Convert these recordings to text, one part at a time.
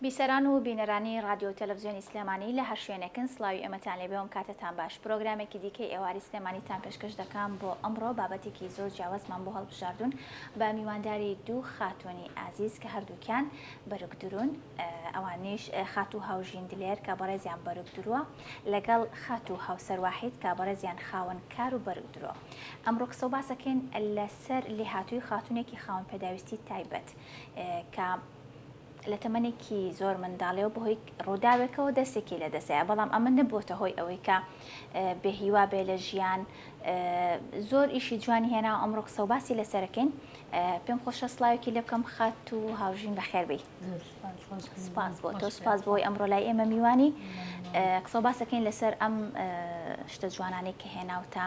بیسەران و بینەرانی رادیۆ تەلەڤیزیۆنی سلێمانی لە هەر شوێنێکن سڵاوی ئەمەتان لێبێوم کاتتان باش. پرۆگرامێکی دیکەی ئێواری سلێمانیتان پێشکەش دەکەم بۆ ئەمڕۆ بابەتێکی زۆر جیاوازمان بۆ هەڵبژاردوون بە میوانداری دوو خاتوونی ئازیز کە هەردووکیان بەرگدرون، ئەوانیش خات و هاوژین دلێر کە بەڕێزیان بەرگدرووە لەگەڵ خات و هاوسەر واحید کە بەڕێزیان خاوەن کار و بەرگدرۆ. ئەمڕۆ قسە و باسەکەین لەسەر لێهاتووی خاتوونێکی خاوەن پێداویستی تایبەت کە لە تەمەنێکی زۆر منداڵێەوە بەهۆی ڕووداوێکەوە دەستێکی لە دەستەیە، بەڵام ئەمە نەبووتە هۆی ئەوەی کە بێهیوا بێ لە ژیان زۆر ئیشی جوانی هێنا. ئەمڕۆ قسە و باسی لەسەرەکەین. پێم خۆشە سڵاوێکی لێ بکەم خات و هاوژین بەخێربێی. سپاس بۆ تۆ، سپاس بۆی ئەمڕۆ لای ئێمە میوانی قسە و باسەکەین لەسەر ئەم شتە جوانانەی کە هێناوتە.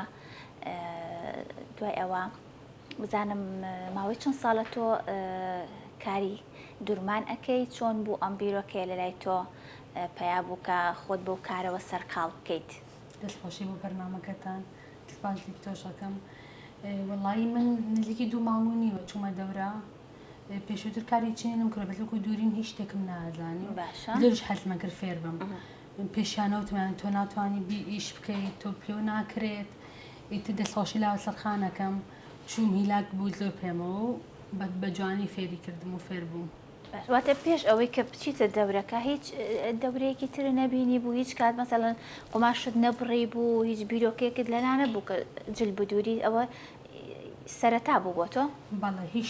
دوای ئەوە بزانم ماوەی چەند ساڵە تۆ کاری دوورمان ئەەکەی، چۆن بوو ئەم بیرۆکەیە لە لای تۆ پیا بوو کە خۆت بەو کارەوە سەرقاڵ بکەیت؟ دەستخۆشی بۆ بەرنامەکەتان، سپاسی تۆشەکەم. وەڵی من نزیکی 2 ماوە نیوە چوومە دەورە، پێشووتر کاری چێنم کرد بەلکو دوورین هیچ شتێکم نازانی، زۆرش حەزمە کرد فێر بم. پێشیانەوتمان تۆ ناتوانانی ئیش بکەیت، تۆ پێ ناکرێت، ئیتر دەستخۆشی لاوە سەرخانەکەم چووم هیلاک بوو زۆر پێمەوە و بە جوانی فێری کردم و فێر بووم. واتە پێش ئەوەی کە بچیتە دەورەکە هیچ دەورەیەکی تر نەبینی بوو؟ هیچ کات مەسەڵەن قماشت نەبڕی بوو، هیچ بیرۆکەیەکت لەلا نەبوو کە جل بدووری؟ ئەوە سەرەتا بوو بۆ تۆ؟ بەڵێ هیچ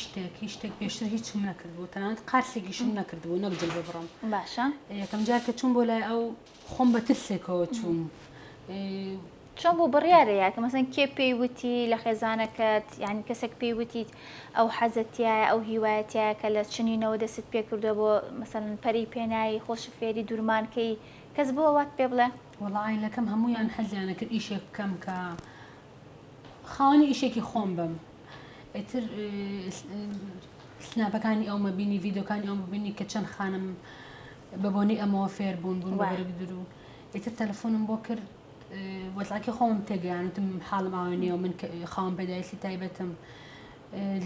شتێک پێشتر هیچم نەکردبوو، تەنانەت قارسێکیشم نەکردبوو نەک جل ببڕم. باشە. یەکەم جار کە چوون بۆ لای ئەو خۆم بە ترسێکەوە چوون. چۆن بوو بڕیارەیە کە مەسەن کێ پێی وتی لە خێزانەکەت، یعنی کەسێک پێی وتیت ئەو حەزەتیایە ئەو هیوایەتیایە کە لە چنینەوە دەست پێ کردو بۆ مەسەڵەن پەری پێنایی خۆش فێری دوورمانکەی کەس بۆ وات پێ بڵێ؟ وەڵی لەکەم هەمویان حەزیانە کرد ئیشێک بکەم کە خاوەنی ئیشێکی خۆم بم. ئیتر سناپەکانی ئەومە بینی، ڤیدۆکانی ئەومە بینی کە چەند خانم بەبوونی ئەمەوە فێر بوون بەرگدرو. ئیتر تەلەفۆنم بۆ کرد، وەزعکی خۆم تێگەیانوتم حاڵم ئاوێنەوە من خاوەن پێداویستی تایبەتم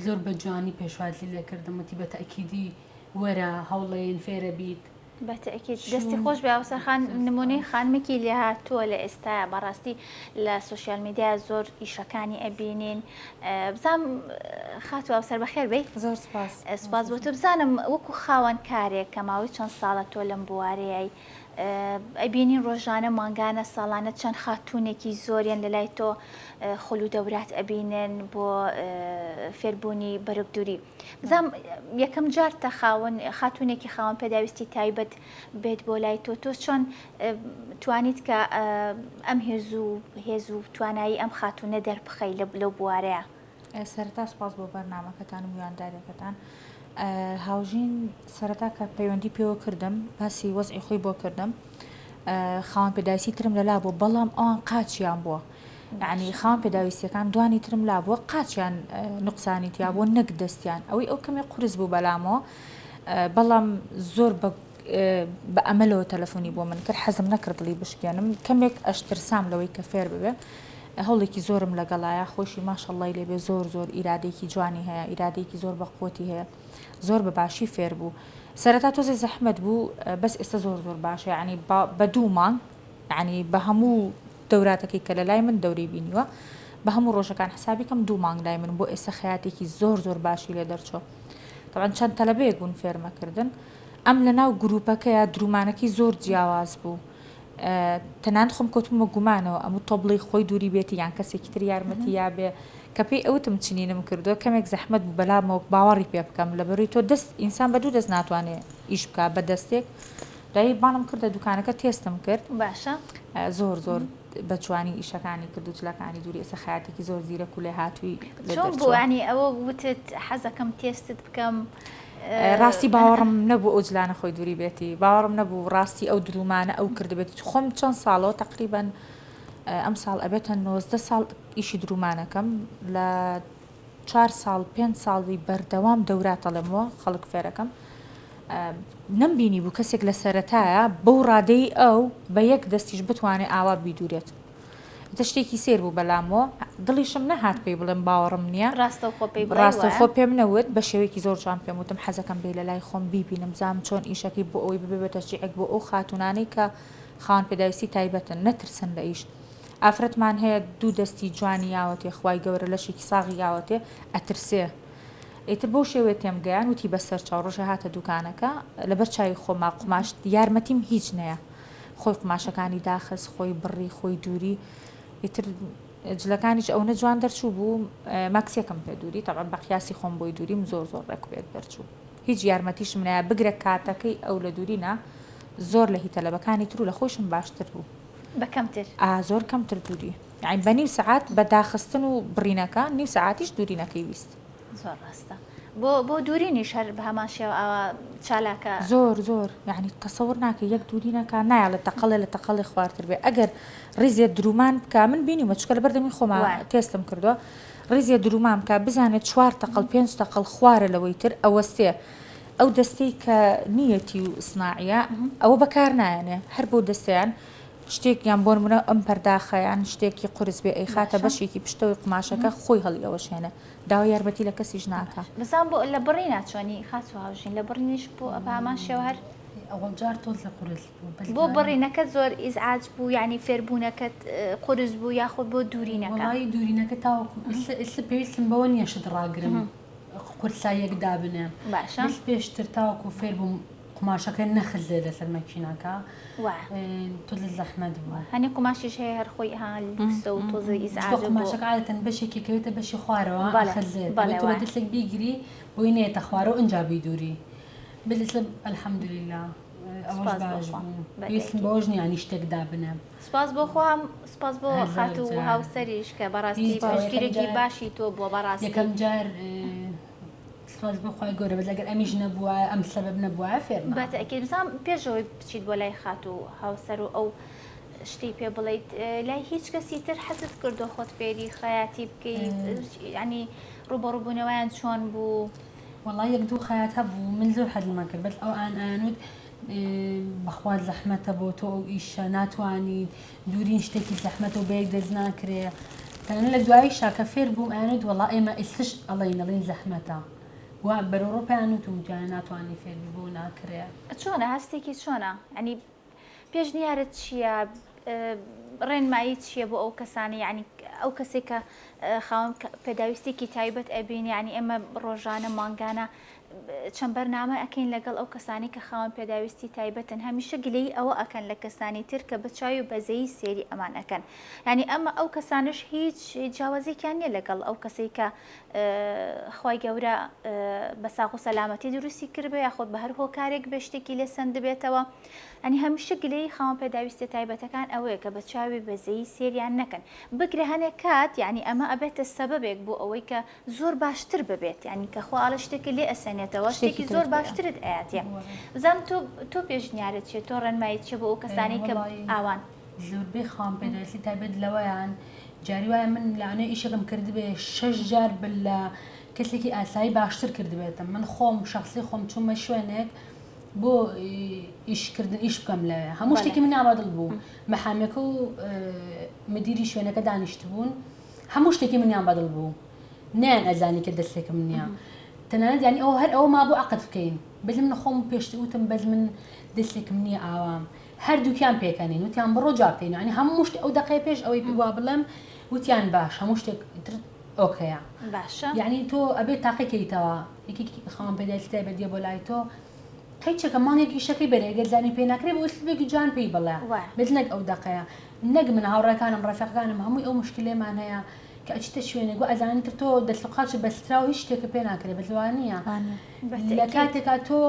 زۆر بە جوانی پێشوازی لێکردم، وتی بە تەئکیدی وەرە هەوڵێن فێرە بیت. بەتەئکید دەستی خۆش بێ. ئەوسەرخان نمونەی خانمێکی لێ هاتووە لە ئێستاە، بەڕاستی لە سوۆسیال میدیا زۆر ئیشەکانی ئەبینین. بزانم خات و ئەوسەر بەخێر بێی. زۆر سپاس. سپاس بۆ تۆ. بزانم وەکو خاوەن کارێک کە ماوەی چەند ساڵە تۆ لەم بوارەیەی ئەبینین ڕۆژانە مانگانە ساڵانە چەند خاتوونێکی زۆریان لە لای تۆ خۆل و دەورات ئەبینن بۆ فێربوونی بەرگدووری. بزانم یەکەم جار تە خاتوونێکی خاوەن پێداویستی تایبەت بێت بۆ لای تۆ، تۆ چۆن توانیت کە ئەم هێز و توانایی ئەم خاتوونە دەربخەی لەو بوارەیە؟ سەرەتا سپاس بۆ بەرنامەکەتان و میوانداریەکەتان. هاوژین سەرەتا کە پەیوەندی پێوە کردم، باسی وەزعی خۆی بۆ کردم، خاوەن پێداویستی ترم لەلا بوو، بەڵام ئەوان قاچیان بووە. یعنی خاوەن پێداویستیەکان دوانی ترم لا بووە، قاچیان نوقسانی تیا بووە نەک دەستیان، ئەوەی ئەو کەمێک قورس بوو بەلامەوە. بەڵام زۆر بە ئەمەلەوە تەلەفۆنی بۆ من کرد، حەزم نەکرد دڵی بشکێنم، کەمێک ئەشترسام لەوەی کە فێر ببێ. هەوڵێکی زۆرم لەگەڵایە، خۆشی ماشەڵڵای لێبێ زۆر ئیرادێکی جوانی هەیە، ئیرادێکی زۆر بەقوتی هەیە، زۆر بە باشی فێر بوو. سەرەتا تۆزێ زەحمەت بوو، بەس ئێستا زۆر باشە، یعنی بە 2 مانگ، یعنی بە هەموو دەوراتەکەی کە لە لای من دەورەی بینیوە، بە هەموو ڕۆژەکان حسابی کەم 2 مانگ لای من بۆ ئێستا خەیاتێکی زۆر باشی لێ دەرچۆ. طبعاً چەند تەلەبەیەک بوون فێرمەکردن. ئەم لەناو گروپەکەیە درومانەکەی زۆر جیاواز بوو. تەنانەت خۆم کەوتمە گومانەوە ئەموو تۆ بڵێ خۆی دووری بێتی یان کەسێکی تر یارمەتی یا بێ، کە پێی ئەوتم چنینم کردووە کەمێک زەحمەت بوو بەلامەوە باوەڕی پێ بکەم، لەبەرەوەی تۆ ئینسان بە 2 دەست ناتوانێت ئیش بکات بە دەستێک. دایی بانم کردە دوکانەکە تێستم کرد. باشە. زۆر بە جوانی ئیشەکانی کرد و جلەکانی دووری ئێستا خەیاتێکی زۆر زیرەک و لێ هاتووی. چۆن بوو ینی ئەوە وتت حەزەکەم تێستت بکەم؟ ڕاستی باوەڕم نەبوو ئەو جلانە خۆی دووری بێتی، باوەڕم نەبوو ڕاستی ئەو درومانە ئەو کردبێتی. خۆم چەند ساڵەوە تقریباً ئەم ساڵ ئەبێتە 90 ساڵ ئیشی درومانەکەم، لە 4 ساڵ 5 ساڵی بەردەوام دەوراتەڵێمەوە خەڵک فێرەکەم. نەمبینی بوو کەسێک لە سەرەتایە بەو ڕادەی ئەو بە یەک دەستیش بتوانێت ئاوا بیدورێت. تشتێکی سێر بوو بەلامەوە دڵیشم نەهات پێی بڵێم باوەڕم نییە ڕاستە خۆ پێم نەوت بە شێوەیەکی زۆر جوان پێم وتم حەزەکەم بێ لە لای خۆم بیبینم زانم چۆن ئیشەکەی بۆ ئەوەی ببێ تەشجیعێک بۆ ئەو خاتونانەی کە خاوەن پێداویستی تایبەتن نەترسن لە ئیش ئافرەتمان هەیە دوو دەستی جوانی یاوەتێ خوای گەورە لەشێکی ساغی یاوەتێ ئەترسێ ئیتر بۆ شێوێ تێمگەیان وتی بەسەر چاو ڕۆژە هاتە دوکانەکە لەبەر چاوی خۆما قماش یارمەتیم هیچ نییە خۆی قماشەکانی داخست خۆی بڕی خۆی دووری ئیتر جلەکانیش ئەو نەجوان دەرچوو بوو ماکسیەکەم پێ دووری تەعەن بە قیاسی خۆم بۆی دووریم زۆر ڕێک پێت دەرچوو هیچ یارمەتیشم نایە بگرە کاتەکەی ئەو لە دوورینا زۆر لە هیتەلەبەکانی تر و لە خۆشم باشتر بوو بەکەمتر زۆر کەمتر دووری یعنی بە نیو سەعات بە داخستن و بڕینەکە نیو سەعاتیش دوورینەکەی ویست زۆر ڕاستە بۆ دوورینی شەر بە هەمان شێوە ئەوە چالاکە زۆر یعنی تەسەور ناکە یەک دوورینەکە نایە لە تەقەڵێ لە تەقەڵی خواردتر بێ ئەگەر ڕیزێ درومان بکە من بینیمە چکە لە بەردەمی خۆما تێستم کردووە ڕیزێ درومان بکە بزانێت 4 تەقەڵ 5 تەقەڵ خوارە لەوەی تر ئەوەستێ ئەو دەستەی کە نیەتی و سناعە ئەوە بەکار نایەنێ هەر بۆ دەستیان شتێکیان بۆ نمونە ئەم پەرداخەیان شتێکی قورس بێ ئەی خاتە بەشێکی پشتەوەی قماشەکە خۆی هەڵی ئەوەشێنە داوای یارمەتی لە کەسیش ناکە بزان بۆ لە بڕی ناچۆنی خاچ و هاوژین لە بڕینیش بۆ ئەپامان شێوە هەر ئەوەڵ جار تۆز لە قورس بۆ بڕینەکەت زۆر ئیزعاج بوو یعنی فێربوونەکەت قورس بوو یاخود بۆ دوورینەکە وڵی دوورینەکە تاوەکو پێویستم بەوە نییە شت ڕاگرم قورسایەک دابنێ باشە پێشتر تاوەکو فێر بووم قماشەکە نەخزێ لەسەر مەکینەکە تۆ لە زەحمەت بووە هەنی قماشیش هەیە هەر خۆی هەڵسە و تۆزی ئیزعاج قماشەکە عادەتەن بەشێکی کەوێتە بەشی خوارەوە خزێت تۆ دەستێک بیگری بۆی نێتە خوارە و ئەنجا بیدووری بلێت ئەلحەمدولیلا ئەوەش باش پێویستم بەوەش نیانی شتێک دابنێم سپاس بۆ خۆم سپاس بۆ خات و هاوسەریش کە بەڕاستی پشتگیرێکی باشی تۆ بۆ بەڕاستی یەکەم جار سپاس بۆخوای گەورە بەس ئەگەر ئەمیش نەبووە ئەم سەبەب نەبووە فێرم بەتەکیید بزانم پێشەوەی بچیت بۆ لای خات و هاوسەر و ئەو شتی پێ بڵیت لای هیچ کەسی تر حەزت کردو خۆت فێری خەیاتی بکەیت ینی ڕوبەڕووبوونەوەیان چۆن بوو وەڵای یەک دوو خەیات هەبوو من زۆر حەزمە کرد بەس ئەو ئەیانوت بەخوا زەحمەتە بۆ تۆ ئەو ئیشە ناتوانیت دوورین شتێکی زەحمەت و بەیەک دەست ناکرێ تەنانەت لە دوایی شاکە فێر بووم ئەیانوت وەڵا ئێمە ئێستش ئەڵێین زەحمەتە وا بەرەوڕۆپیان و تومجیان ناتوانانی فێری بۆ ناکرێ چۆنە هەستێکی چۆنە ئەنی پێشنیارت چییە ڕێنمایی چییە بۆ ئەو کەسانی ینی ئەو کەسێک کە خاوەن پێداویستێکی تایبەت ئەبین ینی ئێمە ڕۆژانە مانگانە چەند بەرنامە ئەکەین لەگەڵ ئەو کەسانی کە خاوەن پێداویستی تایبەتن هەمیشە گلەی ئەوە ئەکەن لە کەسانی تر کە بەچاوی و بەزەیی سێری ئەمان ئەکەن ینی ئەمە ئەو کەسانش هیچ جیاوازێکیان نییە لەگەڵ ئەو کەسەی کە خی گەورە بە ساغ و سەلامەتی دروستی کردبێ یاخۆت بە هەر هۆکارێک بێ شتێکی لە سند بێتەوە ئەنی هەمیشە گلەی خاوەن پێداویستی تایبەتەکان ئەوەیە کە بەچاوی بەزەیی سێریان نەکەن بگرە هەنێک کات یعنی ئەمە ئەبێتە سەبەبێک بۆ ئەوەی کە زۆر باشتر ببێت ینی کە خۆ ئاڵە شتێکی لێ ئەسەنێتەوە شتێکی زۆر باشترت ئاەتە بزانم تۆ پێشنیارت چێت تۆ ڕێنمایی چێ بۆ ئەو کەسانی کە ئاوان زۆربەی خاوەن پێداویستی تایبەت لەوەیان جاری وایە من لەوانەیە ئیشەکەم کردبێ 6 جار لە کەسێکی ئاسایی باشتر کردبێتم من خۆم شخصی خۆم چوومە شوێنێک بۆ ئیشکردن ئیش بکەم لەوێ هەموو شتێکی من نابادڵ بوو مەحامەکە و مدیری شوێنەکە دانیشت بوون هەموو شتێکی منیان بەدڵ بوو نیان ئەزانی کە دەستێکم نییە تەنانەت ینی ئەو هەر ئەوە ما بوو عقد بکەین بەز من خۆم پێشتر وتم بەز من دەستێکم نییە ئاوام هەردووکیان پێکەنین وتیان بڕۆ جا بکەین ینی هەموو شت ئەو دقەیە پێش ئەوەی وا بڵێم وتیان باش هەموو شتێک ئۆکەیە باشە یعنی تۆ ئەبێت تاقیکەیتەوە یەکی خاوەن پێداویستی تایبەت بۆ لای تۆ هیچێکە مانگێکی شەکەی بەرێگەر زانی پێ ناکرێت بۆ سبێکی جان پێی بڵێ بێت نەک ئەو دقەیە نەک من هاوڕێکانم ڕێفەقەکانم هەمووی ئەو مشکلێمان هەیە کە ئەچتە شوێنێک و ئەزانانی تر تۆ دەستقاچ بەسترا و هیچ شتێکە پێ ناکرێت بە جوانیە لە کاتێکا تۆ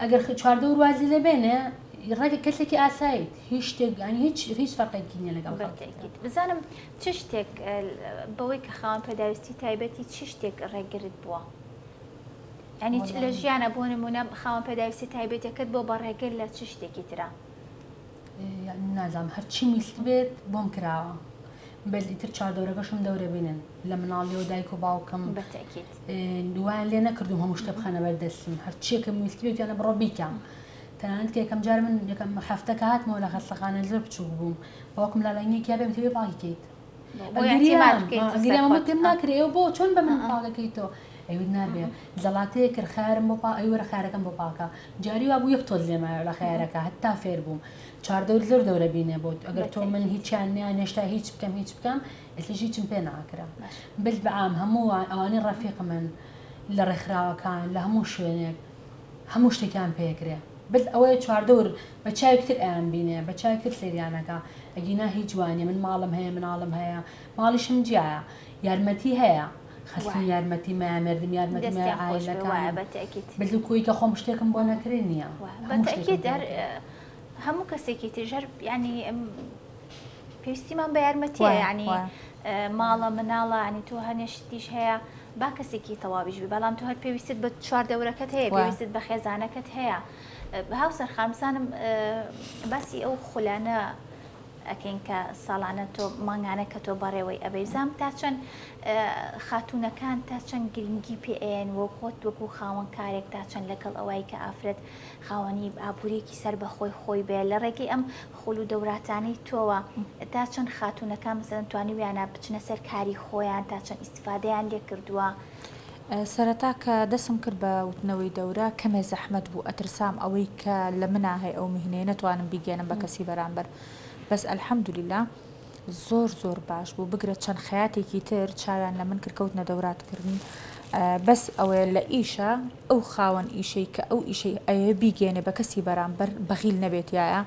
ئەگەر چواردە وروازی لەبێنێ ڕێگە کەسێکی ئاساییت هیچ شتێک هیچ فەرقێکی نییە لەگەڵ بزانم چ شتێک بەوەی کە خاوەن پێداویستی تایبەتی چ شتێک ڕێگرت بووە ینی لە ژیانە بۆ نمونە خاوەن پێداویستی تایبەتەکەت بۆ بەڕێگر لە چ شتێکی ترە نازانم هەرچی میست بێت بۆم کراوە بەس ئیتر چاردەورەکەشم دەورە بینن لە مناڵی و دایک و باوکم بەتەکیید دوایان لێ نەکردوم هەموو شتە بخەنە بەردەستم هەرچیەکە میست بێت یانە بڕۆ بیکەم تەنانەت کە یەکەم جار من یەکەم هەفتەکە هاتمەوە لە خەستەخانە زۆر بچوو بووم باوکم لالەنگی یا بێم تێ باڵیکەیت ئەگەریامە پێم ناکرێەوە بۆ چۆن بە من پاڵەکەیتەوە ئەوید نابێ دەڵاتەیە کرد خارم بۆ ئەوەرە خارەکەم بۆ پاکە جاری وا بوو یەک تۆز لێمە لە خیارەکە هەتا فێر بووم چاردەور زۆر دەورە بینێ بۆ ئەگەر تۆ من هیچیان نیان نێشتا هیچ بکەم ئەتیژی چم پێ ناکرا بل بەعام هەموو ئەوانەی ڕەفیق من لە ڕێکخراوەکان لە هەموو شوێنێک هەموو شتێکیان پێکرێ بل ئەوەیە چواردەور بە چاوێکتر ئەیان بینێ بە چاوێکتر سریانەکە ئەگینا هیچ جوانێ من ماڵم هەیە مناڵم هەیە ماڵیشم جیایە یارمەتی هەیە خەستی یارمەتی مامردم یارمەتی عائلەکان بەزوو کۆی کە خۆم شتێکم بۆ نەکرێ نییە هەموو کەسێکی تژەر ینی پێویستیمان بە یارمەتیە ینی ماڵە مناڵە ینی تۆ هەنێشتیش هەیە با کەسێکی تەواویش بی بەڵام تۆ هەر پێویستت بە چواردەورەکەت هەیە پێویستت بە خێزانەکەت هەیە هاوسەر خامسانم باسی ئەو خولانە ئەکەین کە ساڵانە تۆ مانگانە کە تۆ بەڕێوەی ئەبەیزام تا چەند خاتونەکان تا چەند گرنگی پێێن وە خۆت وەکو خاوەن کارێک تا چەند لەگەڵ ئەوەی کە ئافرەت خاوەنی ئابوورێکی سەر بەخۆی خۆی بێ لە ڕێگەی ئەم خۆل و دەوراتانەی تۆوە تا چەند خاتونەکان مەسەڵەن توانی ویانە بچنە سەر کاری خۆیان تا چەند ئیسیفادەیان لێ کردووە سەرەتا کە دەسم کرد بە وتنەوەی دەورە کەمێ زەحمەت بوو ئەترسام ئەوەی کە لە منە هەیە ئەو میهنەیە نەتوانم بیگەێنم بە کەسی بەرامبەر بەس ئەلحەمدولیلا زۆر باش بوو بگرێت چەند خەیاتێکی تر چاویان لە من کرد کەوتنە دەوراتکردن بەس ئەوەیە لە ئیشە ئەو خاوەن ئیشەی کە ئەو ئیشەی ئەوێ بیگەێنێ بە کەسی بەرامبەر بەخیل نەبێت یایە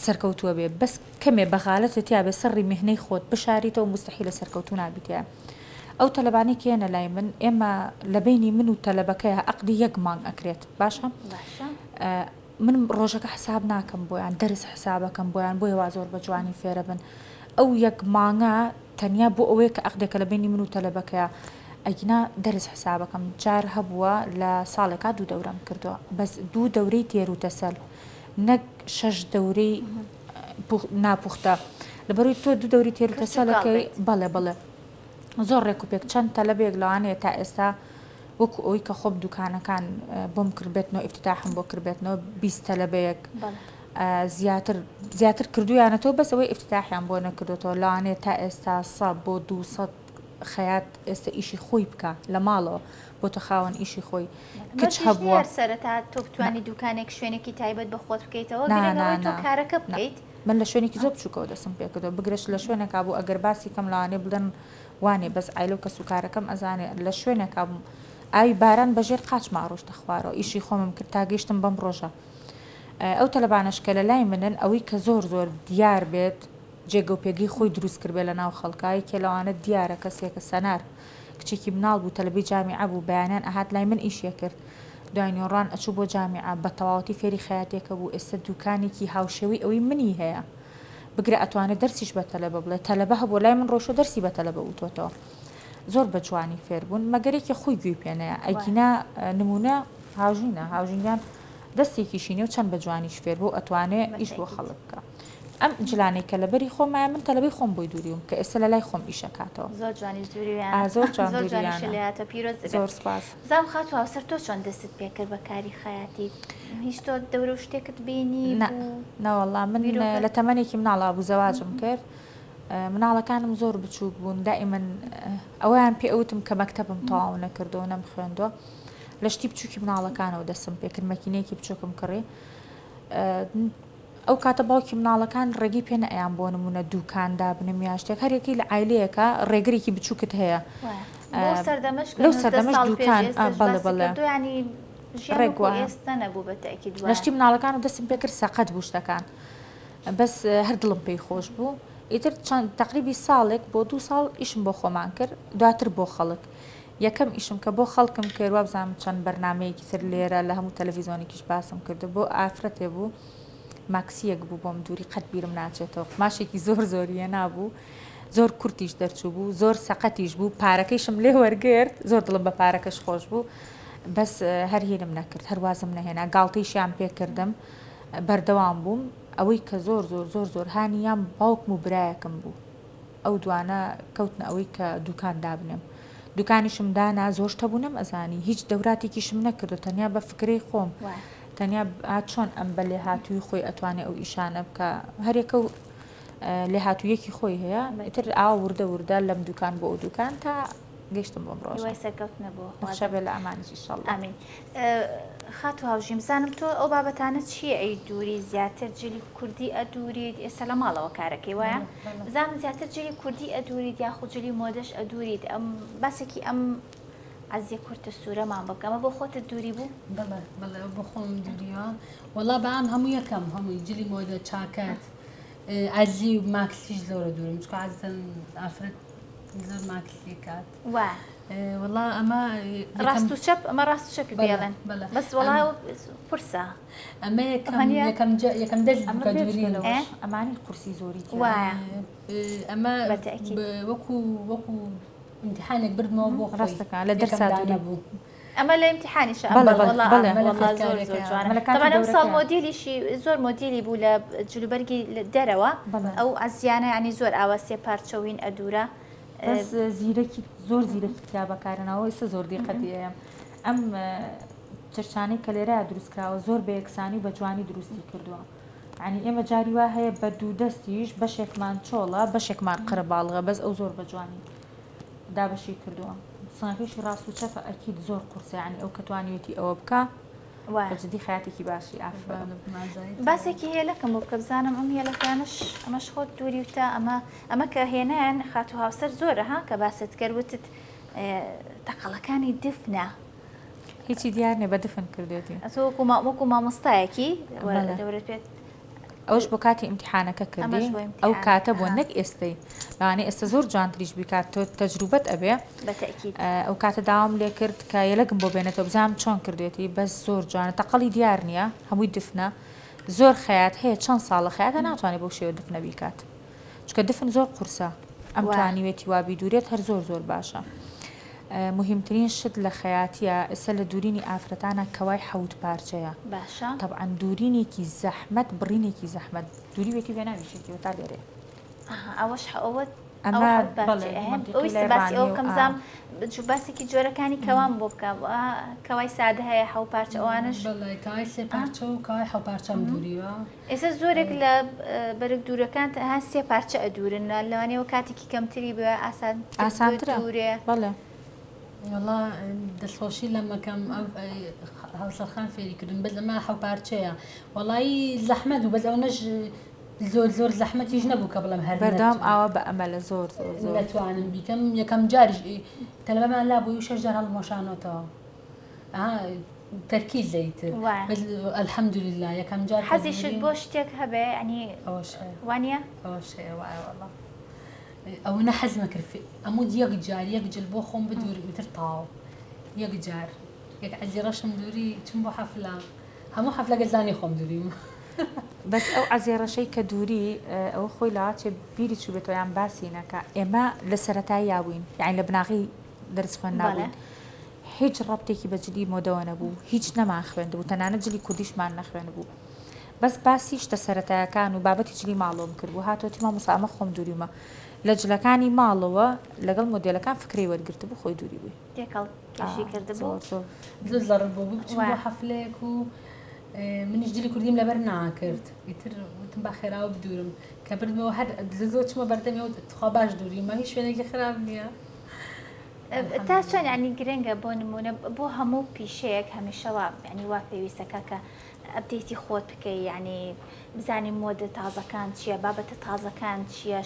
سەرکەوتووە بێ بەس کەمێ بەغالەتت یا بێ سەڕی میهنەی خۆت بشاریتەوە مستحیلە سەرکەوتو نابیتە ئەو تەلەبانی کێنە لای من ئێمە لە بینی من و تەلەبەکەیە عەقدی یەک مانگ ئەکرێت باشە من ڕۆژەکە حساب ناکەم بۆیان دەرس حسابەکەم بۆیان بۆیە وا زۆر بە جوانی فێرە بن ئەو یەک مانگە تەنیا بۆ ئەوەیە کە عەقدێکە لە بینی من و تەلەبەکەیە ئەگینا دەرس حسابەکەم جار هەبووە لە ساڵێکا 2 دەورەم کردووە بەس 2 دەورەی تێر و تەسەل نەک 6 دەورەی ناپوختە لەبەروی تۆ 2 دەوری تێر و تەسەلەکەی بەڵێ زۆر ڕێکوپێک چەند تەلەبێک لەوانەیە تا ئێستا وەکو ئەوی کە خۆم دوکانەکان بۆم کردبێتەوە ئیفتتاحم بۆ کردبێتەوە 20 تەلەبەیەک زیاتر کردویانەتەوە بەس ئەوەی ئیفتتاحیان بۆ نەکردوێتەوە لەوانەیە تا ئێستا 100 بۆ 200 خەیات ئێستا ئیشی خۆی بکە لە ماڵەوە بۆ تە خاوەن ئیشی خۆی کچ هەبووە سەرەتا تۆ بتوانی دوکانێک شوێنێکی تایبەت بە خۆت بکەیتەوە گرنگەوەی تۆ کارەکە بکەیت من لە شوێنێکی زۆر بچووکەوە دەسم پێکردەوە بگرێت لە شوێنێکا بوو ئەگەر باسی کەم لەوانێ بدەن وانێ بەس ئایلۆ کە سوکارەکەم ئەزانێ لە شوێنێکا بووم ئاوی باران بەژێر قاچ ماڕۆشتە خوارەوە ئیشی خۆمم کرد تا گەیشتم بەم ڕۆژە ئەو تەلەبانەشکە لە لای منن ئەوەی کە زۆر دیار بێت جێگە و پێگەی خۆی دروست کردبێ لە ناو خەڵکایی کە لەوانە دیارە کەسێکە سەنار کچێکی مناڵ بوو تەلەبی جامیعە بوو بەیانیان ئەهات لای من ئیشیە کرد دوای نیۆڕان ئەچوو بۆ جامیعە بە تەواوەتی فێری خەیاتێکە بوو ئێستا دوکانێکی هاوشێوی ئەوەی منی هەیە بگرە ئەتوانێت دەرسیش بە تەلەبە بڵێ تەلەبە هەبوو لای من ڕۆژە دەرسی بە تەلەبە وتۆتەوە زۆر بە جوانی فێر بوون مەگەرێکی خۆی گوێی پێنەیە ئەگینا نمونە هاوژینیان دەستێکیشینی و چەند بە جوانیش فێر بوو ئەتوانێت ئیش بۆ خەڵک بکە ئەم جلانەی کە لەبەری خۆمایە من تەلەبەی خۆم بۆی دووریوم کە ئێستا لە لای خۆم ئیشەکاتەوە زۆر جوانی زۆر سپاس زام خات هاوسەر تۆ چۆن دەستت پێکرد بە کاری خەیاتی هیچ تۆ دەورە و شتێکت بینی نەوەڵا من لە تەمەنێکی مناڵا بوو زەواجم کرد مناڵەکانم زۆر بچووک بوون دائیمەن ئەویان پێ ئەوتم کە مەکتەبم تەواو نەکردەوە نەم خوێندووە لە شتی بچووکی مناڵەکانەوە دەستم پێکرد مەکینەیەکی بچووکم کڕی ئەو کاتە باوکی مناڵەکان ڕێگی پێ نەیان بۆ نمونە دووکاندا بنم یا شتێک هەرێکی لە عایلەیەکە ڕێگەرێکی بچووکت هەیە لەو سەردەمەش دوکان بەڵێ ئێستا نەبوو بەتەکی لە شتی مناڵەکان و دەستم پێکرد سەقەت بوو شتەکان بەس هەر دڵم پێی خۆش بوو ئیتر چەند تقریبی ساڵێک بۆ 2 ساڵ ئیشم بۆ خۆمان کرد دواتر بۆ خەڵک یەکەم ئیشم کە بۆ خەڵکم کرد وابزانم چەند بەرنامەیەکی تر لێرە لە هەموو تەلەڤیزۆنێکیش باسم کردو بۆ ئافرەتێ بوو ماکسیەک بوو بۆم دووری قەت بیرم ناچێتەوە ماشێکی زۆریە نابوو زۆر کورتیش دەرچوو بوو زۆر سەقەتیش بوو پارەکەیشم لێ وەرگرت زۆر دڵم بە پارەکەش خۆش بوو بەس هەرهێنم نەکرد هەروازم نەهێنا گاڵتەیشیان پێکردم بەردەوام بووم ئەوەی کە زۆر هانیان باوکم و برایەکەم بوو ئەو دوانە کەوتنە ئەوەی کە دوکان دابنم دوکانیشم دانا زۆر شتە بوو نەم ئەزانی هیچ دەوراتێکیشم نەکردو تەنیا بە فکرەی خۆم تەنیا چۆن ئەم بە لێ هاتووی خۆی ئەتوانێت ئەو ئیشانە بکە هەرێکە و لێ هاتوویەکی خۆی هەیە ئیتر وردە لەم دوکان بۆ ئەو دوکان تا گەشتم بۆم ڕۆژ سەرکەوت نەبوو شەبێ لە ئەمانش ئینشاڵڵا. ئامین. خات و هاوژیم زانم تۆ ئەو بابەتانە چییە ئەی دووری زیاتر جلی کوردی ئەدووریت ئێستا لە ماڵەوە کارەکەی وایە زانم زیاتر جلی کوردی ئەدووریت یاخود جلی مۆدەش ئەدووریت ئەم باسێکی ئەم عزیە کورتە سوورەمان بکە ئەمە بۆ خۆتت دووری بوو؟ بەڵێ بۆ خۆم دووریەوە وەڵا بەام هەموو یەکەم هەمووی جلی مۆدە چاکات ئازی و ماکسیش زۆرە دوورم چکە عادەتەن ئافرەت زۆر ماکسی کات وا وەڵا ئەمە ڕاست و چەپ ئەمە ڕاست و چەپی بێڵێن بەس وەڵا پرسە ئەمە یەکەم دەست بکە دووری ئەمانی قورسی زۆری وایە ئەمە وەکو امتحانێک بردمەوە بۆ ڕاستەکە لە دەرسا نەبوو ئەمە لە امتحانیش زۆر جوانە طبعا ئەم ساڵ مۆدیلیشی زۆر مۆدیلی بوو لە جلوبەرگی دەرەوە ئەو ئەزیانە ینی زۆر ئاوە سێ پارچەوین ئەدورە زیرەکی زۆر زیرەکی کتابەکارنەوە ئێستا زۆر دیقەتیەیە ئەم چرچانەی کە لێرە دروستکراوە زۆر بە یەکسانی بە جوانی دروستی کردووە ینی ئێمە جاری وا هەیە بە دوو دەستیش بەشێکمان چۆڵە بەشێکمان قڕە باڵغە بەس ئەو زۆر بە جوانی دابەشی کردووە سناکەشی ڕاست و چەپە ئەکید زۆر قورسیانی ئەو کە توانیوێتی ئەوە بکە بەجددی خەیاتێکی باشی باسێکی هێلەکەم بۆ بکە بزانم ئەم هێلەکانش ئەمەش خۆت دووری وتە ئەمە کە هێنیان خات و هاوسەر زۆرە ها کە باست کردوتت تەقەڵەکانی دفنە هیچی دیار نێ بە دفن کردێتی وەکو مامۆستایەکی دەورێت پێت ئەوش بۆ کاتی ئیمتحانەکە کردی ئەو کاتە بۆ نەک ئێستەی لەوانێ ئێستا زۆر جوانتریش بیکات تۆ تەجروبەت ئەبێ ئەو کاتە داوام لێ کرد کە یەلەگم بۆ بێنێتەوە بزانم چۆن کردێتی بەس زۆر جوانە تەقەڵی دیار نییە هەمووی دفنە زۆر خەیات هەیە چەند ساڵە خەیاتە ناتوانێت بۆ شێوە دفنە بیکات چکە دفن زۆر قورسە ئەم توانیوێتی وابی دوورێت هەر زۆر باشە. مهمترین شت لە خەیاتیە ئێستا لە دوورینی ئافرەتانە کەوای حەوت پارچەیە باشە طبعا دوورینێکی زەحمەت بڕینێکی زەحمەت دووری وێتی بێ ناویشێتەوە تا لێرێ ئەوەش باسی ئەو کەمزام باسێکی جۆرەکانی کەوان بۆ بکە کەوای سادە هەیە حەو پارچە ئەوانش کەوای سێ پارچە و کەوای حەو پارچەم دووریوە ئێستا زۆرێک لە بەرگ دوورەکان ها سێ پارچە ئەدورن لەوانەیەوە کاتێکی کەمتری بووە ئاسانترە دوورێ بەڵێ والله دەستخۆشی لە مەکەم هەوسەرخان فێری کردن بەس ئەمە حەو پارچەیە وەڵی زەحمەت و بەس ئەو نەش زۆر زەحمەتیش نەبوو کە بڵم هەر بەردام ئاوا بە ئەمە لە زۆر نەتوانم بیکەم یەکەم جاریش تەلەبەمان لا بووی 6 جار هەڵمۆشانەوەتەوە تەرکی زەیتر ئەلحەمدولله یەکەم جار حەزیشت بۆ شتێک هەبێ ینی وانە ئەوەش وایە وەڵڵا ئەو نە حەزمە کرد ئەموو یەک جار یەک جل بۆ خۆم بدووری وتر تاو یەک جار یەک عەزی ڕەشم دووری چون بۆ حەفلە هەموو حەفلە گەزانی خۆم دووریم بەس ئەو عەزیێڕەشەی کە دووری ئەوە خۆی لاچێ بیری چوو بێتەوە یان باسی نەکە ئێمە لە سەرەتای یاوین یعنی لە بناغی دەرس خوێندن نابووین هیچ ڕەبتێکی بە جلی مۆدەوە نەبوو هیچ نەمان خوێندبوو تەنانەت جلی کوردیشمان نەخوێن بوو بەس باسی شتە سەرەتایەکان و بابەتی جلی ماڵەوەم کردبوو هاتۆتی مامۆستا خۆم دووریمە لە جلەکانی ماڵەوە لەگەڵ مۆدێلەکان فکری وەرگرتە بوو خۆی دووری بووی تێکەڵ کردبوو زۆر زەڕ بوو بچوو بۆ حەفلەیەک و منیش جلی کوردیم لەبەر ناکرد ئیتر وتم با خێراوە بدوورم کە بردمەوە هەر زۆر چمە بەردەمیەوە تخوا باش دووریمە هیچ شوێنێکی خراپ نییە تا چۆن ینی گرنگە بۆ نمونە بۆ هەموو پیشەیەک هەمیشەوە ینی وا پێویستەکە کە ئەبدێتی خۆت بکەی ینی بزانین مۆدە تازەکان چییە بابەتە تازەکان چییە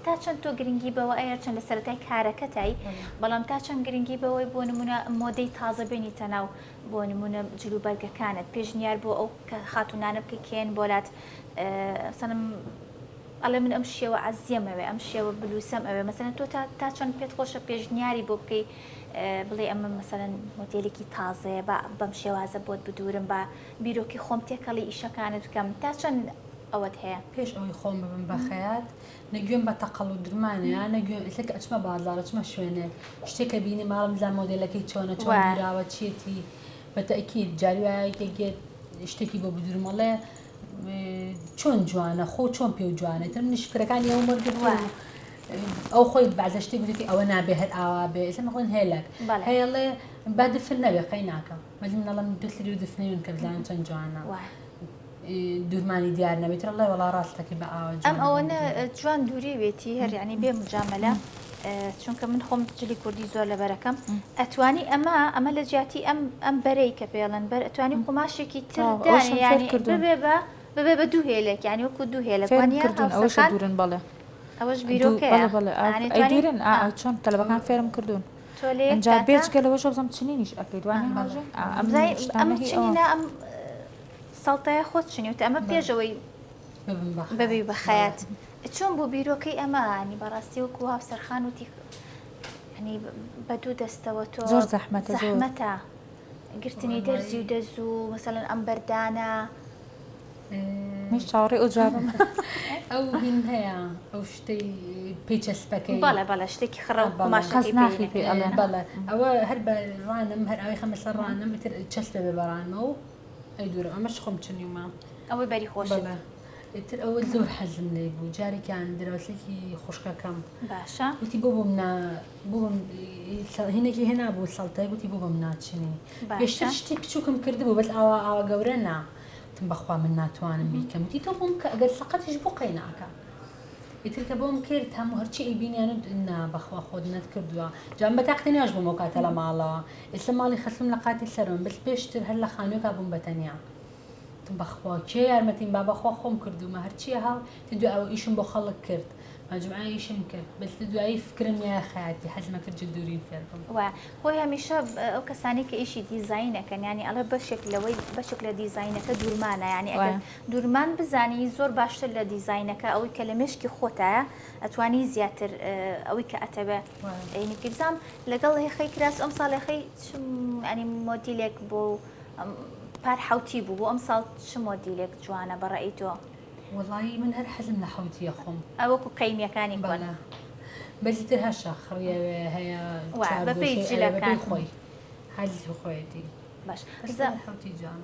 تا چەند تۆ گرنگی بەوە ئەیە چەند لە سەرەتای کارەکەتایی بەڵام تا چەند گرنگی بەوەی بۆ نمونە مۆدەی تازە بێنیتە ناو بۆ نمونە جلوبەرگەکانت پێشنیار بۆ ئەو کە خاتونانە بکەین بۆلات سەنم ئەڵێ من ئەم شێوە عەزیەمەوێ ئەم شێوە بلوسەم ئەوێ مەسەلەن تۆ تا چەند پێت خۆشە پێشنیاری بۆ بکەی بڵێ ئەمە مەسەلەن مۆدێلێکی تازەیە بەم شێوازە بۆت بدورم بە بیرۆکی خۆم تێکەڵی ئیشەکانت بکەم تا چەند ئەوەت هەیە پێش ئەوەی خۆم ببم بە خەیات نەگوێم بە تەقەڵ و درمانەیە نەگوێ ئێستا ئەچمە بازاڕ چمە شوێنێک شتێکە بینی ماڵم زان مۆدێلەکەی چۆنە چۆن دوراوە چێتی بە تەئکید جاری وایە گێت شتێکی بۆ بدورمەڵێ چۆن جوانە خۆ چۆن پێ و جوانێت منیش فکرەکانی ئەو وەرگرتووە ئەو خۆی بەعزە شتێک گوتی ئەوە نابێ هەر ئاوا بێ ئێستا مەخۆین هێلک هەیەڵێ بعد فينا بقيناك ما زلنا الله من دثلي ودفنيون كبزان تنجوانا دورماني ديارنا بيتر الله ولا راسك بقى ام او انا جوان دوري بيتي هر يعني بي مجامله چونکە من خۆم جلی کوردی زۆر لە بەرەکەم ئەتوانی ئەمە لە جیاتی ئەم بەرەی کە پێڵەن بەر ئەتوانی قماشێکی تردانی ینی ببێ بە دوو هێلێک ینی وەکو دوو هێلە ئەوەش دوورن بەڵێ ئەوەش بیرۆکەیە دوورن چۆن تەلەبەکان فێرم کردوون ئەجا بێجگە لەوەش بزەم چنینیش ئەەکەی دوانی ئەم چنینە ئەم ساڵتەیە خۆت چنیوتە ئەمە پێشەوەی بەبی بەخەیات چۆن بۆ بیرۆکەی ئەمانی بەڕاستی وەکو هاوسەرخان وتی هەنی بە دوو دەستەوە تۆ زۆر زەحمەتە گرتنی دەرزی و دەز و مەسەڵەن ئەم بەردانە میش چاوەڕێ ئەو جوابم ئەو هین هەیە ئەو شتەی پێچەسپەکەی بەڵێ شتێکی خڕە قەز ناخی پێ ئەڵێن بەڵێ ئەوە هەر بە ڕانم هەر ئەوەی خەمە سەر ڕانم ئیتر چەست بێ بەڕانمە و ئەی دوورە ئەمەش خۆم چنیومە ئەوەی بەری خۆش ئیتر ئەوە زۆر حەزم لێ بوو جارێکیان دراوسێکی خوشکەکەم باشە وتی بۆ بۆم هینێکی هێنا بوو سەڵتای وتی بۆ بۆم ناچنی پێشتر شتی بچووکم کردبوو بەس ئاوا گەورە نا تم بەخوا من ناتوانم بیکەم وتی تۆ بۆم کە ئەگەر سەقەتیش بۆ قەیناکە ئیتر کە بۆم کرد هەموو هەرچی ئەیبینیانم نا بەخوا خۆت نەت کردووە جام بە تاقتێنیاش بووم ئەو کاتە لە ماڵەوە ئێستا ماڵی خەسم لە قاتی سەرم بەس پێشتر هەر لە خانوویەکە بووم بەتەنیا بەخوا کێ یارمەتیم با بەخوا خۆم کردومە هەرچیە هاو دوای ئەوە ئیشم بۆ خەڵک کرد مەجموعە ئیشم کرد بەس دوایی فکرم یا خەیاتی حەزمە کرد دووری فێر بم خۆی هەمیشە ئەو کەسانی کە ئیشی دیزاینەکەن ینی ئەڵێ بەشێک لە دیزاینەکە دوورمانە ینی ئەگەر دوورمان بزانی زۆر باشتر لە دیزاینەکە ئەوەی کە لە مشکی خۆتایە ئەتوانی زیاتر ئەوەی کە ئەتەبێ ئەینی بزانم لەگەڵ هێخەی کراس ئەم ساڵێخەی ینی مۆدیلێک بۆ پار حوتی بوو بۆ ئەم ساڵ چ مۆدیلێک جوانە بەڕێی تۆ وەڵی من هەر حەزم لە حوتیە خۆم ئەوەکو قەیمیەکانی بەڵە بەزیتر هەشە خڕیەوێ هەیە بەپێی جلەکان خۆی حەزی خۆیەتی باش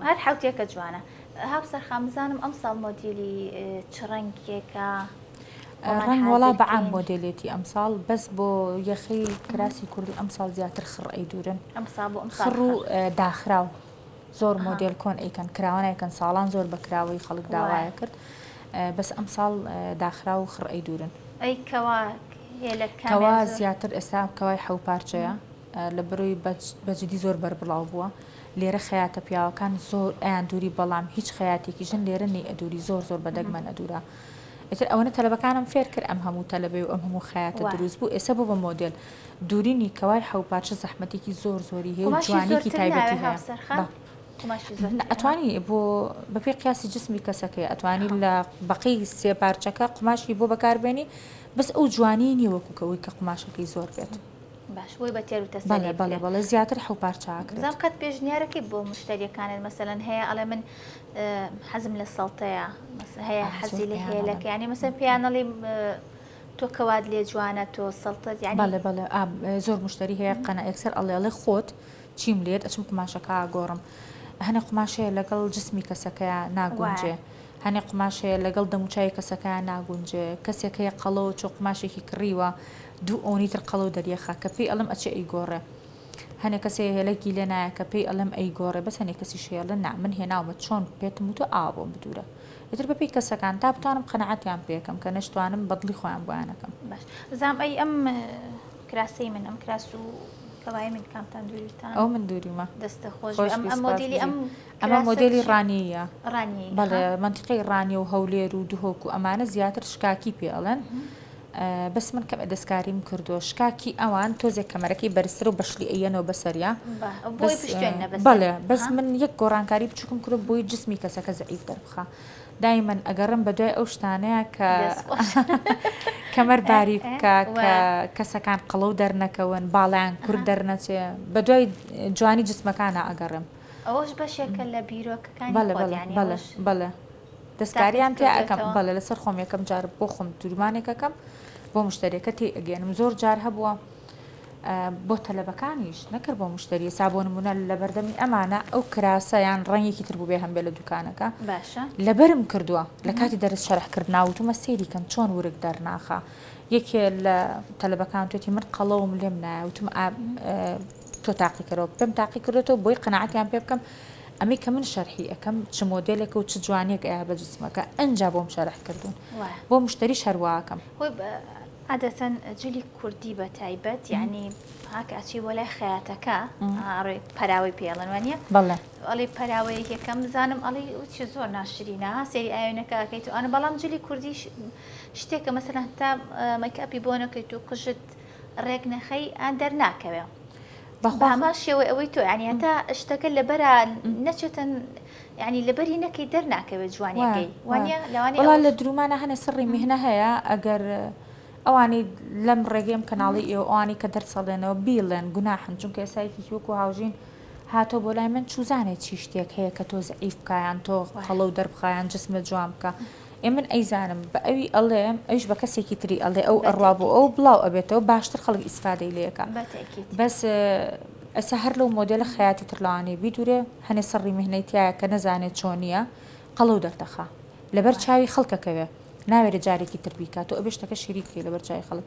هەر حوتێکە جوانە هاوسەرخان بزانم ئەم ساڵ مۆدیلی چ ڕەنگێکە ڕەنگ وەڵا بەعام مۆدلێتی ئەمساڵ بەس بۆ یەخەی کراسی کوردی ئەمساڵ زیاتر خڕئی دوورن خڕ و داخراو زۆر مۆدل کۆن ئەیکەن کراوان ئەیکەن ساڵان زۆر بەکراوی خەڵک داوایە کرد بەس ئەمساڵ داخرا و خڕئی دوورن کەوا زیاتر ئێستا کەوای حەو پارچەیە لە بەروی بەجددی زۆر بەربڵاو بووە لێرە خەیاتە پیاوەکان زۆر ئەیان دووری بەڵام هیچ خەیاتێکی ژن لێرە نی ئەدووری زۆر زۆر بەدەگمەن ئەدوورە ئێتر ئەوەنە تەلەبەکانم فێر کرد ئەم هەموو تەلەبێ و ئەم هەموو خەیاتە دروست بوو ئێستا بۆ بە مۆدل دوورینی کەوای حەو پارچە زەحمەتێکی زۆر زۆری هەیە و جوانێکی تایبەتی هەیە ئەتوانی بۆ بەپێی قیاسی جسمی کەسەکەی ئەتوانی لە بەقی سێ پارچەکە قماشی بۆ بەکاربێنی بەس ئەو جوانی نیە وەکوکەوەی کە قماشەکەی زۆر بێت باش بۆی بە تێر و تەسەلی بەڵێ زیاتر حەو پارچاکرێت زام قەت پێشنیارەکەی بۆ مشتریەکانت مەسەلەن هەیە ئەڵێ من حەزم لە سەڵتەیە هەیە حەزی لە هێلەکە ینی مەسەن پیانەڵی تۆ کەوات لێ جوانە تۆ سەڵتت بەڵێ زۆر مشتری هەیە قەنە ئەکسەر ئەڵێ خۆت چیم لێت ئەچم قماشەکە گۆڕم هەنێ قماشەیە لەگەڵ جسمی کەسەکەیە ناگونجێ هەنێ قماشەیە لەگەڵ دەموچای کەسەکەیە ناگونجێ کەسێکەیە قەڵەوە چۆ قماشێکی کڕیوە دوو ئۆنیتر قەڵەو دەریەخە کە پێی ئەڵم ئەچێ ئەیگۆڕێ هەنێ کەسێ هێلەکی لێ نایە کە پێی ئەڵم ئەیگۆڕێ بەس هەنێ کەسی شێڵە نا من هێناومە چۆن پێتم و تۆ ئابۆم بدورە ئیتر بەپی کەسەکان تا بتوانم قەنەعەتیان پێکەم کە نەشتوانم بەدڵی خۆیان بۆیانەکەم باش زام ئەی ئەم کراسی من ئەم کراس و کەوای من کامتان دووریتان ئەو من دووریمە دەستە خۆش ئەم مۆدیلی ئەمە مۆدلی ڕانیە ڕانی بەڵێ منتیقی ڕانی و هەولێر و دوهۆک و ئەمانە زیاتر شکاکی پێڵێن بەس من کەم دەستکاریم کردو شکاکی ئەوان تۆزێک کەمەرەکەی بەرزتر و بەشلی ئەیەنەوە بەسەریا بەڵێ بەس من یەک گۆڕانکاری بچووکم کرد بۆی جسمی کەسەکە زەعیف دەربخە دایمەن ئەگەڕم بە دوای ئەو شتانەیە کە کەمەر باریکە کە کەسەکان قەڵەو دەرنەکەون باڵیان کورد دەرنەچێ بە دوای جوانی جسمەکانە ئەگەڕم ئەوەش بەشێکە لە بیرۆکەکانی بەڵێ دەستکاریان تێ ئەەکەم بەڵێ لەسەر خۆم یەکەم جار بۆ خۆم دوورمانێکەکەم بۆ مشتریەکە تێ ئەگەێنم زۆر جار هەبووە بۆ تەلەبەکانیش نەکرد بۆ مشتری سابۆ نمونە لە بەردەمی ئەمانە ئەو کراسەیان ڕەنگێکی تر بوو بێ هەم بێ لە دوکانەکە لەبەرم کردووە لە کاتی دەرس شەرحکرد ناوتمە سێری کەم چۆن ورک دەرناخە یەکێ لە تەلەبەکان توێتی من قەڵەوم لێم نایە وتم تۆ تاقی کردەوە پێم تاقی کردێتەوە بۆی قەناعەتیان پێ بکەم ئەمەی کە من شەرحی ئەەکەم چ مۆدلێکە و چ جوانێک ئایا بە جسمەکە ئەنج بۆم شەرح کردوون بۆ مشتری شەرواکەم عادەتەن جلی کوردی بە تایبەت یعنی هاکچی بۆ لای خەیاتەکە ڕێ پەراوی پێڵن وانە بەڵێ ئەڵی پەراوەیە یەکەم زانم ئەڵی چی زۆر ناشرینە سێری ئاوێنەکە ئەکەیت و ئەە بەڵام جلی کوردی شتێکە مەسەلا تا مەکەپی بۆ نەکەیت و قژت ڕێک نەخەی ئان دەرناکەوێ بەخواما شێوە ئەوەی تۆ ینی هەتا شتەکە لەبەرە نەچێتن ینی لەبەری نەکەی دەرناکەوێت جوانەکەی وانە لەوانەیە لە درومانە هەنێ سڕی میهنە هەیە ئەگەر ئەوانی لەم ڕێگەم کەناڵی ئێوانی کە دەرسەڵێنەوە بیڵێن گوناحن چونکە ئێسایکی وەکو هاوژین هاتۆ بۆ لای من چوزانێت چی شتێک هەیە کە تۆ زعیف بکایان تۆ خەڵە و دەربخایان جسمە جوان بکە ئێ من ئەیزانم بە ئەوی ئەڵێم ئەوش بە کەسێکی تری ئەڵێ ئەو ئەڕوا بۆ ئەو بڵاو ئەبێتەوە باشتر خەڵک ئیسفادەی لەکە بەس ئەسا هەر لەو مۆدلە خەیاتی ترلوانی بیدورێ هەنێ سەڕی میهنەیتایە کە نەزانێت چۆنیە قەڵە و دەردەخا لەبەر چاوی خەڵکەکەوێ ناوێرە جارێکی تربیکات و ئەبێ شتەکە شیریکەی لەبەر چای خەڵک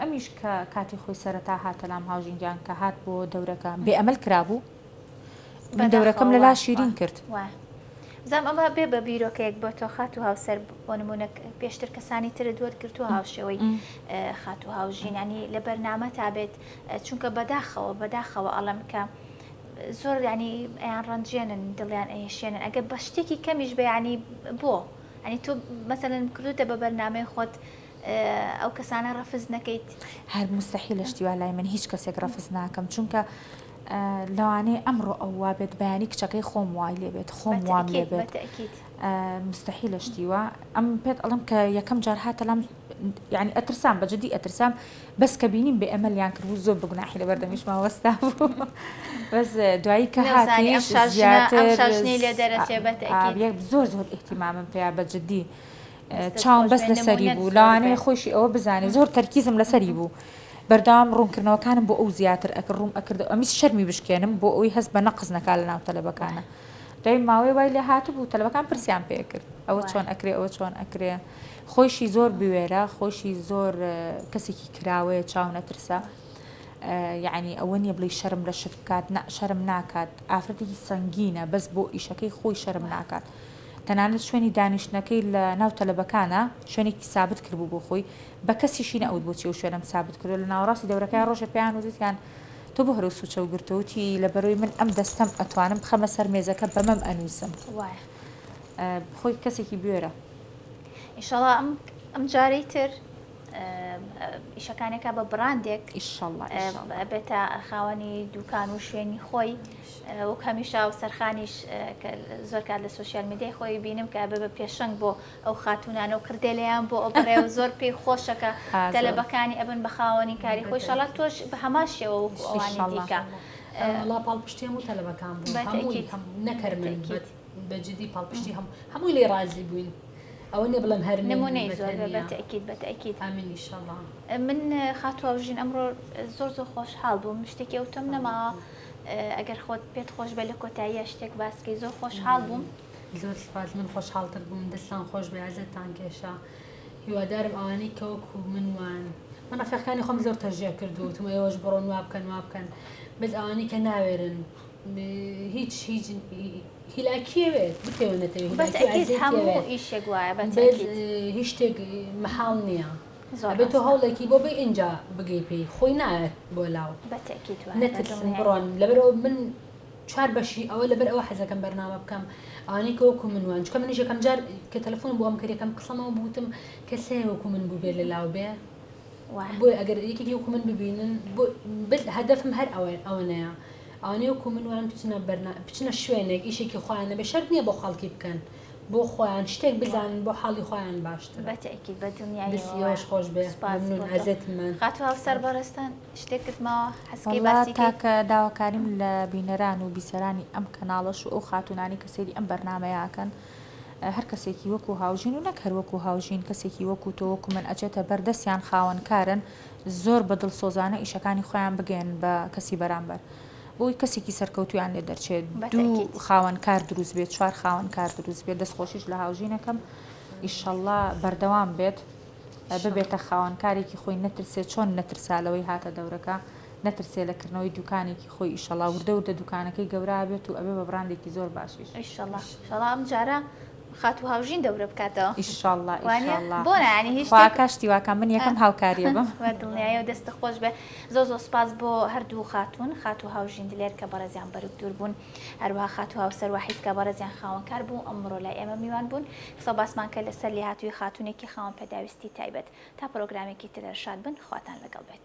ئەمیش کە کاتی خۆی سەرەتا هاتە لام هاوژینگیان کە هات بۆ دەورەکە بێ ئەمەل کرابوو من دەورەکەم لەلا شیرین کرد زەم ئەمە بێ بە بیرۆکەیەک بۆ تۆ خات و هاوسەر بۆ نمونە پێشتر کەسانی ترە دووەر گرتو هاوشێوەی خات و هاوژینانی لە بەرنامە تا بێت چونکە بەداخەوە ئەڵم کە زۆر ینی ئەیان ڕەنجێنن دڵیان ئەهێشێنن ئەگەر بە شتێکی کەمیش بەیانی بۆ ئەنی تۆ مەسەلەن کردوتە بە بەرنامەی خۆت ئەو کەسانە ڕەفز نەکەیت هەر مستەحیل لە شتیوا لای من هیچ کەسێک ڕەفز ناکەم چونکە لەوانەیە ئەمڕۆ ئەو وا بێت بەیانی کچەکەی خۆم وای لێبێت خۆم وام لێبێت مستەحیل لە شتیوە ئەم پێت ئەڵم کە یەکەم جار هاتە لام یعنی ئەترسام بەجددی ئەترسام بەس کە بینیم بێ ئەمەلیان کرد و زۆر بگوناحی لە بەردەمیش ماوەستا بوو بەس دوایی کە هاتی زۆر زۆر ئیحتیمامم پێیا بەجددی چاوم بەس لەسەری بوو لەوانەیە خۆشی ئەوە بزانێ زۆر تەرکیزم لەسەری بوو بەردەوام ڕوونکردنەوەکانم بۆ ئەو زیاتر ئەکە ڕوم ئەکرد ئەمیش شەرمی بشکێنم بۆ ئەوی هەست بە نەقز نەکا لە ناو تەلەبەکانە دوای ماوەی وای لێ هاتو بوو تەلەبەکان پرسیان پێ کرد ئەوە چۆن ئەکرێ ئەوە چۆن ئەکرێ خۆشی زۆر بوێرە خۆشی زۆر کەسێکی کراوەیە چاو نەترسە یعنی ئەوە نییە بڵی شەرم لە شت بکات شەرم ناکات ئافرەتێکی سەنگینە بەس بۆ ئیشەکەی خۆی شەرم ناکات تەنانەت شوێنی دانیشتنەکەی لە ناو تەلەبەکانە شوێنێکی سابت کردبوو بۆ خۆی بە کەسیشی نەوت بۆ چی و شوێنم سابت کردو لە ناوەڕاستی دەورەکەی ڕۆژە پێیان وزیان تۆ بۆ هەرو سوچە و گرتەوتی لە بەرەوەی من ئەم دەستەم ئەتوانم بخەمە سەر مێزەکە بەمەم ئەنووسم خۆی کەسێکی بێرە ئینشاڵڵا ئەم جارەی تر ئیشەکانێکە بە براندێک بێتە خاوەنی دوکان و شوێنی خۆی وەک هەمیشە و سەرخانیش زۆر کات لە سوۆسیال میدیای خۆی بینم کە بە پێشنگ بۆ ئەو خاتونانە و کردێلیان بۆ ئەو بڕێ و زۆر پێی خۆشەکە تەلەبەکانی ئەبن بە خاوەنی کاری خۆی شەڵا تۆش بە هەماشیەوە وەکو ئەوانی دیکە لا پاڵپشتیم و تەلەبەکان بوو نەکەرمن بەجددی پاڵپشتی هەمووی لێ ڕازی بووین ئەوە نێ بڵم هەر نمونەی زۆر بەتەکیید بەتەکیید ئامین ئینشاءڵڵا من خاتوواژین ئەمڕۆ زۆر خۆشحاڵ بووم شتێکی ئەوتم نەماوە ئەگەر خۆت پێت خۆش بە لە کۆتاییە شتێک باسکەی زۆر خۆشحاڵ بووم زۆر سپاس من خۆشحاڵتر بووم دەستان خۆش بێ عەزتان کێشا هیوادارم ئەوانەی کە وەکو منوان من ئەفێقەکانی خۆم زۆر تەژێر کردو وتم ئێوەش بڕۆن وا بکەن بەس ئەوانەی کە ناوێرن هیچ هیلاکیەوێت بتێونەتەوێت بەتەکیید هەموو ئیشێک وایە هیچ شتێک مەحاڵ نییە بێت تۆ هەوڵێکی بۆ بێ ئینجا بگەی پێی خۆی نایەت بۆ لاو نەترسن بڕۆن لەبەرەوە من چوار بەشی ئەوە لەبەر ئەوە حەزەکەم بەرنامە بکەم ئەوانەی کە وەکو منوان چکە منیش یەکەم جار کە تەلەفۆن بۆ ئەم کەرێکم قسەمەوە بوتم کەسێ وەکو من بوو بێ لە لاو بێ بۆی ئەگەر یەکێکی وەکو من ببینن هەدەفم هەر ئەوەنەیە ئەوانەی وەکو منوان بچنە شوێنێک ئیشێکی خۆیان نەبێ شەرت نییە بۆ خەڵکی بکەن بۆ خۆیان شتێک بزانن بۆ حاڵی خۆیان باشتر بەتەکیید بە دنیای بسیارش خۆش بێ عەزەتمان خاتووا سەربەرستان شتێک کردمەوە حەسکی باسی تاکە داواکاریم لە بینەران و بیسەرانی ئەم کەناڵەش و ئەو خاتونانی کە سەیری ئەم بەرنامەیەکەن هەر کەسێکی وەکو هاوژین و نەک هەر وەکو هاوژین کەسێکی وەکو تۆ وەکو من ئەچێتە بەردەستیان خاوەنکارن زۆر بە دڵسۆزانە ئیشەکانی خۆیان بگەن بە کەسی بەرامبەر بۆی کەسێکی سەرکەوتویان لێ دەرچێت دوو خاوەنکار دروست بێت چوار خاوەنکار دروست بێت دەستخۆشیش لە هاوژینەکەم ئیشەڵڵا بەردەوام بێت ببێتە خاوەنکارێکی خۆی نەترسێت چۆن نەترسالەوەی هاتە دەورەکە نەترسێ لەکردنەوەی دوکانێکی خۆی ئیشەڵا وردە وردە دوکانەکەی گەورا بێت و ئەبێ بە بڕاندێکی زۆر باشیش ئیشەڵا ئەم جارە خات و هاوژین دەورە بکاتەوە ئیشەڵا بۆ نانی هیچ کاشتی واکە من یەکەم هاوکاریە بم دڵنیایە و دەستە خۆش بێ زۆ سپاس بۆ هەردوو خاتون خات و هاوژین دلێر کە بەڕێزیان بەرگ دوور بوون هەروەها خات و هاوسەر واحید کە بەڕێزیان خاوەنکار بوو ئەمڕۆ لای ئێمە میوان بوون قسە باسمان کە لەسەر لێهاتووی خاتونێکی خاوەن پێداویستی تایبەت تا پرۆگرامێکی ترە شاد بن خواتان لەگەڵ بێت.